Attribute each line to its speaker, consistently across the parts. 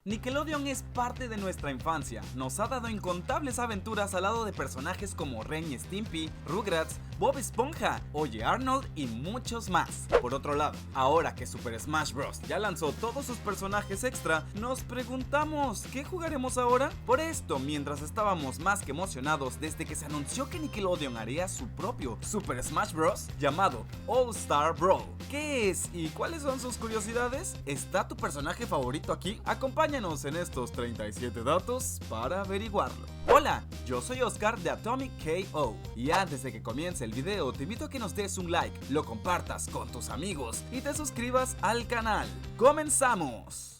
Speaker 1: Nickelodeon es parte de nuestra infancia, nos ha dado incontables aventuras al lado de personajes como Ren y Stimpy, Rugrats, Bob Esponja, Oye Arnold y muchos más. Por otro lado, ahora que Super Smash Bros. Ya lanzó todos sus personajes extra, nos preguntamos, ¿qué jugaremos ahora? Por esto, mientras estábamos más que emocionados desde que se anunció que Nickelodeon haría su propio Super Smash Bros. Llamado All Star Brawl. ¿Qué es y cuáles son sus curiosidades? ¿Está tu personaje favorito aquí? Acompáñanos en estos 37 datos para averiguarlo. Hola, yo soy Oscar de Atomic KO y antes de que comience el video te invito a que nos des un like, lo compartas con tus amigos y te suscribas al canal. ¡Comenzamos!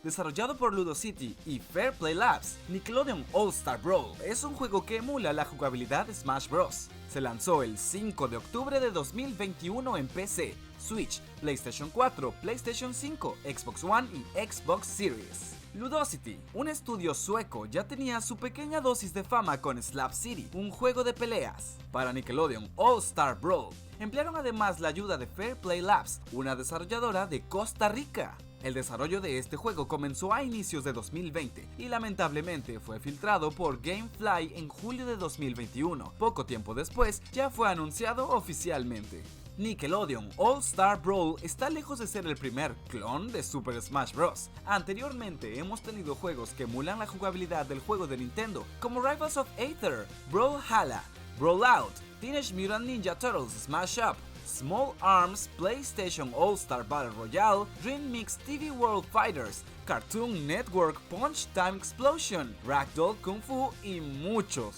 Speaker 1: Desarrollado por Ludosity y Fair Play Labs, Nickelodeon All Star Brawl es un juego que emula la jugabilidad de Smash Bros. Se lanzó el 5 de octubre de 2021 en PC, Switch, PlayStation 4, PlayStation 5, Xbox One y Xbox Series. Ludosity, un estudio sueco, ya tenía su pequeña dosis de fama con Slap City, un juego de peleas. Para Nickelodeon All Star Brawl, emplearon además la ayuda de Fair Play Labs, una desarrolladora de Costa Rica. El desarrollo de este juego comenzó a inicios de 2020 y lamentablemente fue filtrado por Gamefly en julio de 2021. Poco tiempo después ya fue anunciado oficialmente. Nickelodeon All Star Brawl está lejos de ser el primer clon de Super Smash Bros. Anteriormente hemos tenido juegos que emulan la jugabilidad del juego de Nintendo, como Rivals of Aether, Brawlhalla, Brawlout, Teenage Mutant Ninja Turtles Smash Up, Small Arms, PlayStation All-Star Battle Royale, Dream Mix TV World Fighters, Cartoon Network Punch Time Explosion, Ragdoll Kung Fu y muchos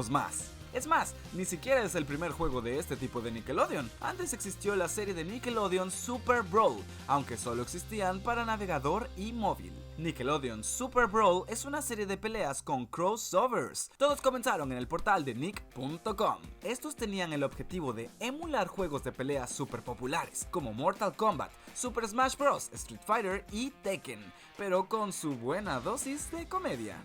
Speaker 1: más. Es más, ni siquiera es el primer juego de este tipo de Nickelodeon. Antes existió la serie de Nickelodeon Super Brawl, aunque solo existían para navegador y móvil. Nickelodeon Super Brawl es una serie de peleas con crossovers. Todos comenzaron en el portal de nick.com. Estos tenían el objetivo de emular juegos de peleas super populares como Mortal Kombat, Super Smash Bros., Street Fighter y Tekken, pero con su buena dosis de comedia.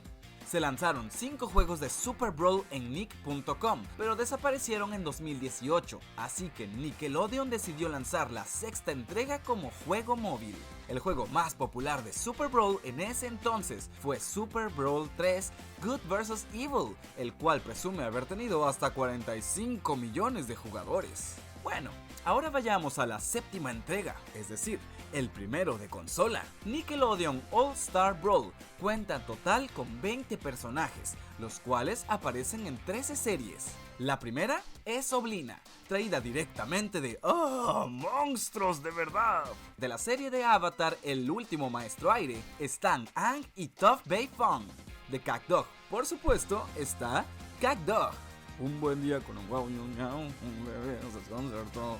Speaker 1: Se lanzaron 5 juegos de Super Brawl en nick.com, pero desaparecieron en 2018, así que Nickelodeon decidió lanzar la sexta entrega como juego móvil. El juego más popular de Super Brawl en ese entonces fue Super Brawl 3 Good vs Evil, el cual presume haber tenido hasta 45 millones de jugadores. Bueno, ahora vayamos a la séptima entrega, es decir, el primero de consola. Nickelodeon All Star Brawl cuenta en total con 20 personajes, los cuales aparecen en 13 series. La primera es Oblina, traída directamente de ¡oh, monstruos de verdad! De la serie de Avatar El último maestro aire están Aang y Toph Bae Fong. De CatDog, por supuesto, está CatDog. Un buen día con un guau y un ñau, un bebé se desconcertó.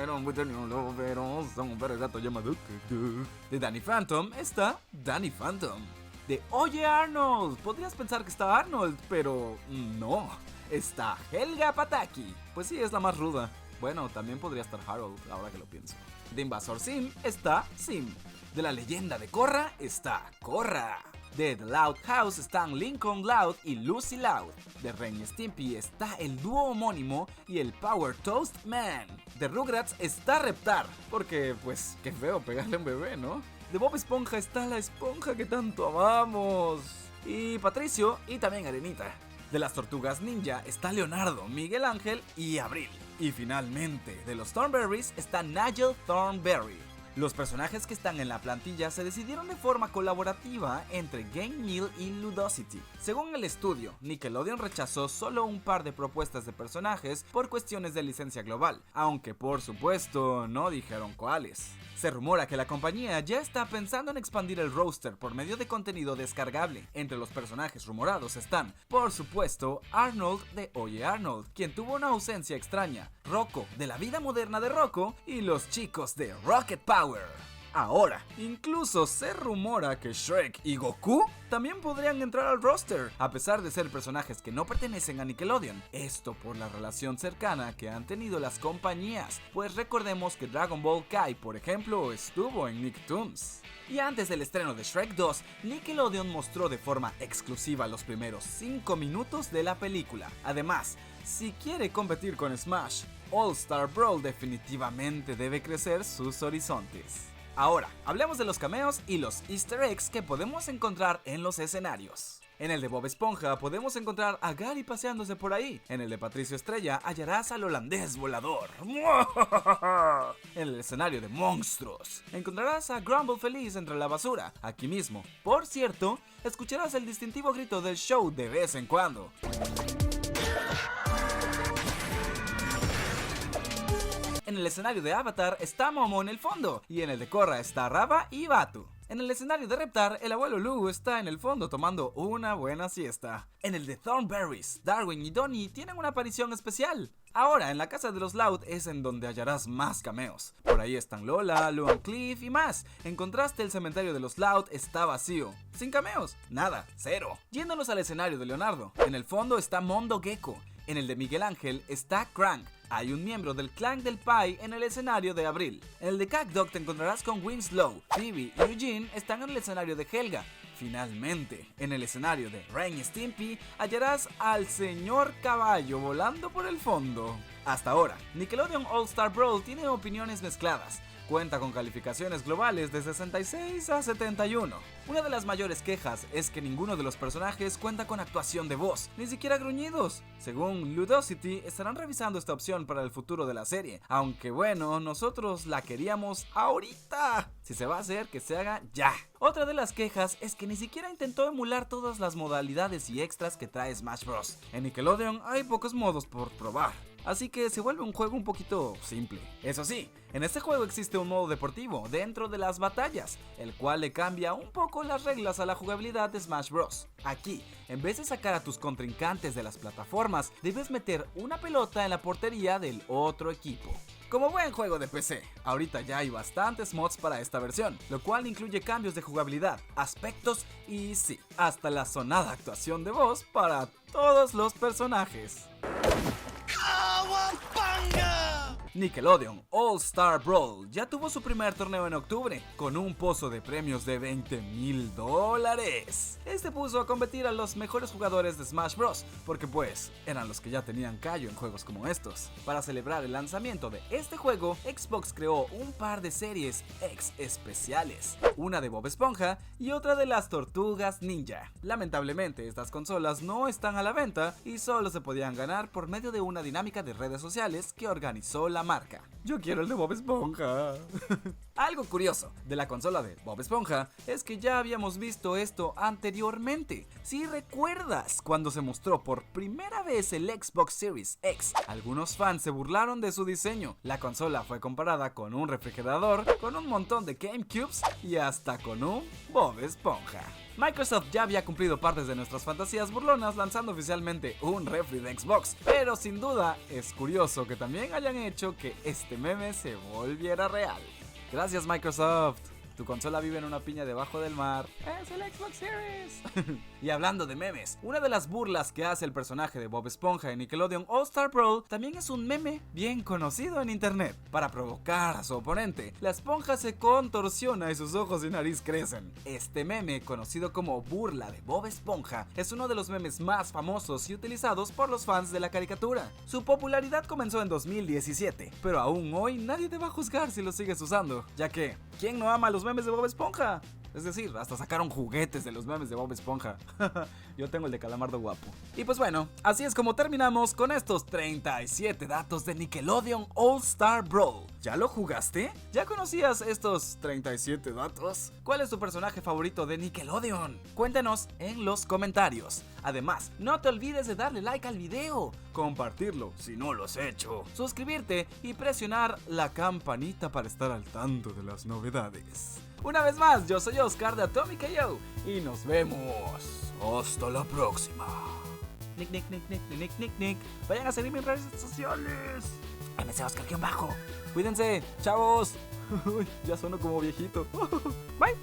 Speaker 1: Era un buitre ni un lobo, pero un perro gato llamado CatDog. De Danny Phantom está Danny Phantom. De Oye Arnold, podrías pensar que está Arnold, pero no, está Helga Pataki. Pues sí, es la más ruda. Bueno, también podría estar Harold, ahora que lo pienso. De Invasor Sim está Sim. De la leyenda de Korra está Korra. De The Loud House están Lincoln Loud y Lucy Loud. De Ren y Stimpy está el dúo homónimo y el Power Toast Man. De Rugrats está Reptar, porque pues qué feo pegarle a un bebé, ¿no? De Bob Esponja está la esponja que tanto amamos. Y Patricio y también Arenita. De las Tortugas Ninja está Leonardo, Miguel Ángel y Abril. Y finalmente, de los Thornberrys está Nigel Thornberry. Los personajes que están en la plantilla se decidieron de forma colaborativa entre Game Mill y Ludosity. Según el estudio, Nickelodeon rechazó solo un par de propuestas de personajes por cuestiones de licencia global, aunque por supuesto no dijeron cuáles. Se rumora que la compañía ya está pensando en expandir el roster por medio de contenido descargable. Entre los personajes rumorados están, por supuesto, Arnold de Oye Arnold, quien tuvo una ausencia extraña, Rocco de la vida moderna de Rocco y los chicos de Rocket Power. Ahora, incluso se rumora que Shrek y Goku también podrían entrar al roster, a pesar de ser personajes que no pertenecen a Nickelodeon. Esto por la relación cercana que han tenido las compañías, pues recordemos que Dragon Ball Kai, por ejemplo, estuvo en Nicktoons. Y antes del estreno de Shrek 2, Nickelodeon mostró de forma exclusiva los primeros 5 minutos de la película. Además, si quiere competir con Smash, All Star Brawl definitivamente debe crecer sus horizontes. Ahora, hablemos de los cameos y los easter eggs que podemos encontrar en los escenarios. En el de Bob Esponja podemos encontrar a Gary paseándose por ahí. En el de Patricio Estrella hallarás al holandés volador. En el escenario de Monstruos encontrarás a Grumble feliz entre la basura, aquí mismo. Por cierto, escucharás el distintivo grito del show de vez en cuando. En el escenario de Avatar está Momo en el fondo, y en el de Korra está Raba y Batu. En el escenario de Reptar, el abuelo Lou está en el fondo tomando una buena siesta. En el de Thornberrys, Darwin y Donnie tienen una aparición especial. Ahora, en la casa de los Loud es en donde hallarás más cameos. Por ahí están Lola, Luan Cliff y más. En contraste, el cementerio de los Loud está vacío. Sin cameos, nada, cero. Yéndonos al escenario de Leonardo, en el fondo está Mondo Gecko. En el de Miguel Ángel está Crank. Hay un miembro del clan del Pie en el escenario de Abril. En el de CatDog te encontrarás con Winslow. Phoebe y Eugene están en el escenario de Helga. Finalmente, en el escenario de Ren y Stimpy hallarás al señor caballo volando por el fondo. Hasta ahora, Nickelodeon All Star Brawl tiene opiniones mezcladas. Cuenta con calificaciones globales de 66 a 71. Una de las mayores quejas es que ninguno de los personajes cuenta con actuación de voz, ni siquiera gruñidos. Según Ludosity, estarán revisando esta opción para el futuro de la serie, aunque bueno, nosotros la queríamos ahorita. Si se va a hacer, que se haga ya. Otra de las quejas es que ni siquiera intentó emular todas las modalidades y extras que trae Smash Bros. En Nickelodeon hay pocos modos por probar, así que se vuelve un juego un poquito simple. Eso sí, en este juego existe un modo deportivo dentro de las batallas, el cual le cambia un poco las reglas a la jugabilidad de Smash Bros. Aquí, en vez de sacar a tus contrincantes de las plataformas, debes meter una pelota en la portería del otro equipo. Como buen juego de PC, ahorita ya hay bastantes mods para esta versión, lo cual incluye cambios de jugabilidad, aspectos y sí, hasta la sonada actuación de voz para todos los personajes. Nickelodeon All Star Brawl ya tuvo su primer torneo en octubre, con un pozo de premios de $20,000. Este puso a competir a los mejores jugadores de Smash Bros, porque pues eran los que ya tenían callo en juegos como estos. Para celebrar el lanzamiento de este juego, Xbox creó un par de series X especiales, una de Bob Esponja y otra de las Tortugas Ninja. Lamentablemente estas consolas no están a la venta y solo se podían ganar por medio de una dinámica de redes sociales que organizó la marca. Yo quiero el de Bob Esponja. Algo curioso de la consola de Bob Esponja es que ya habíamos visto esto anteriormente. Si recuerdas, cuando se mostró por primera vez el Xbox Series X, algunos fans se burlaron de su diseño. La consola fue comparada con un refrigerador, con un montón de GameCubes y hasta con un Bob Esponja. Microsoft ya había cumplido partes de nuestras fantasías burlonas lanzando oficialmente un refri de Xbox, pero sin duda es curioso que también hayan hecho que este meme se volviera real. Gracias Microsoft. Tu consola vive en una piña debajo del mar. ¡Es el Xbox Series! Y hablando de memes, una de las burlas que hace el personaje de Bob Esponja en Nickelodeon All Star Brawl también es un meme bien conocido en internet. Para provocar a su oponente, la esponja se contorsiona y sus ojos y nariz crecen. Este meme, conocido como burla de Bob Esponja, es uno de los memes más famosos y utilizados por los fans de la caricatura. Su popularidad comenzó en 2017, pero aún hoy nadie te va a juzgar si lo sigues usando, ya que ¿quién no ama los memes de Bob Esponja? Es decir, hasta sacaron juguetes de los memes de Bob Esponja. Yo tengo el de Calamardo Guapo. Y pues bueno, así es como terminamos con estos 37 datos de Nickelodeon All Star Brawl. ¿Ya lo jugaste? ¿Ya conocías estos 37 datos? ¿Cuál es tu personaje favorito de Nickelodeon? Cuéntanos en los comentarios. Además, no te olvides de darle like al video, compartirlo si no lo has hecho, suscribirte y presionar la campanita para estar al tanto de las novedades. Una vez más, yo soy Oscar de Atomic IO y nos vemos. Hasta la próxima. Nick. Vayan a seguirme en redes sociales. MC Oscar-bajo. Cuídense, chavos. Ya sueno como viejito. Bye.